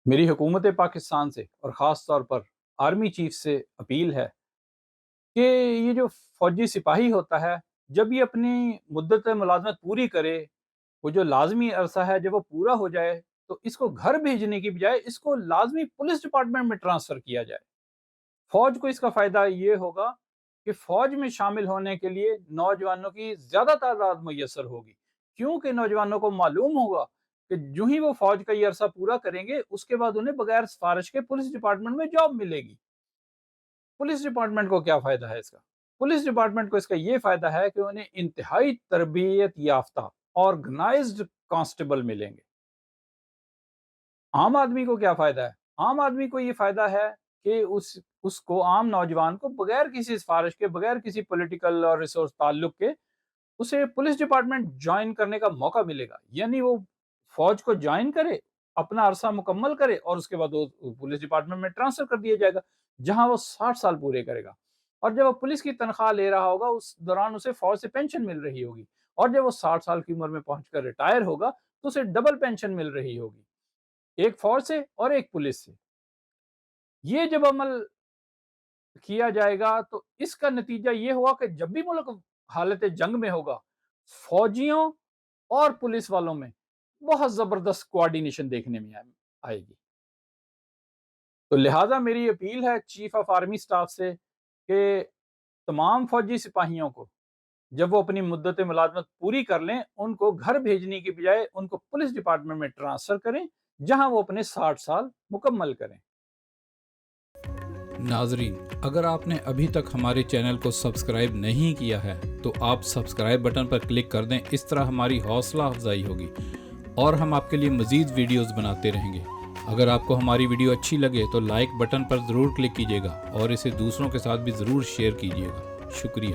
میری حکومت پاکستان سے اور خاص طور پر آرمی چیف سے اپیل ہے کہ یہ جو فوجی سپاہی ہوتا ہے، جب یہ اپنی مدت ملازمت پوری کرے، وہ جو لازمی عرصہ ہے جب وہ پورا ہو جائے تو اس کو گھر بھیجنے کی بجائے اس کو لازمی پولیس ڈپارٹمنٹ میں ٹرانسفر کیا جائے۔ فوج کو اس کا فائدہ یہ ہوگا کہ فوج میں شامل ہونے کے لیے نوجوانوں کی زیادہ تعداد میسر ہوگی، کیونکہ نوجوانوں کو معلوم ہوگا کہ جو ہی وہ فوج کا یہ عرصہ پورا کریں گے اس کے بعد انہیں بغیر سفارش کے پولیس ڈپارٹمنٹ میں جاب ملے گی۔ پولیس ڈپارٹمنٹ کو کیا فائدہ ہے اس کا؟ پولیس ڈپارٹمنٹ کو اس کا یہ فائدہ ہے کہ انہیں انتہائی تربیت یافتہ آرگنائزڈ کانسٹیبل ملیں گے۔ عام آدمی کو کیا فائدہ ہے؟ عام آدمی کو یہ فائدہ ہے کہ اس کو، عام نوجوان کو، بغیر کسی سفارش کے، بغیر کسی پولیٹیکل اور ریسورس تعلق کے اسے پولیس ڈپارٹمنٹ جوائن کرنے کا موقع ملے گا۔ یعنی وہ فوج کو جوائن کرے، اپنا عرصہ مکمل کرے اور اس کے بعد وہ پولیس ڈپارٹمنٹ میں ٹرانسفر کر دیا جائے گا، جہاں وہ 60 سال پورے کرے گا۔ اور جب وہ پولیس کی تنخواہ لے رہا ہوگا اس دوران اسے فوج سے پینشن مل رہی ہوگی، اور جب وہ 60 سال کی عمر میں پہنچ کر ریٹائر ہوگا تو اسے ڈبل پینشن مل رہی ہوگی، ایک فوج سے اور ایک پولیس سے۔ یہ جب عمل کیا جائے گا تو اس کا نتیجہ یہ ہوا کہ جب بھی ملک حالت جنگ میں ہوگا، فوجیوں اور پولیس والوں میں بہت زبردست کوآرڈینیشن دیکھنے میں آئے گی۔ تو لہٰذا میری اپیل ہے چیف آف آرمی سٹاف سے کہ تمام فوجی سپاہیوں کو جب وہ اپنی مدت ملازمت پوری کر لیں ان کو گھر بھیجنے کی بجائے ان کو پولیس ڈپارٹمنٹ میں ٹرانسفر کریں، جہاں وہ اپنے 60 سال مکمل کریں۔ ناظرین، اگر آپ نے ابھی تک ہمارے چینل کو سبسکرائب نہیں کیا ہے تو آپ سبسکرائب بٹن پر کلک کر دیں، اس طرح ہماری حوصلہ افزائی ہوگی اور ہم آپ کے لیے مزید ویڈیوز بناتے رہیں گے۔ اگر آپ کو ہماری ویڈیو اچھی لگے تو لائک بٹن پر ضرور کلک کیجیے گا اور اسے دوسروں کے ساتھ بھی ضرور شیئر کیجیے گا۔ شکریہ۔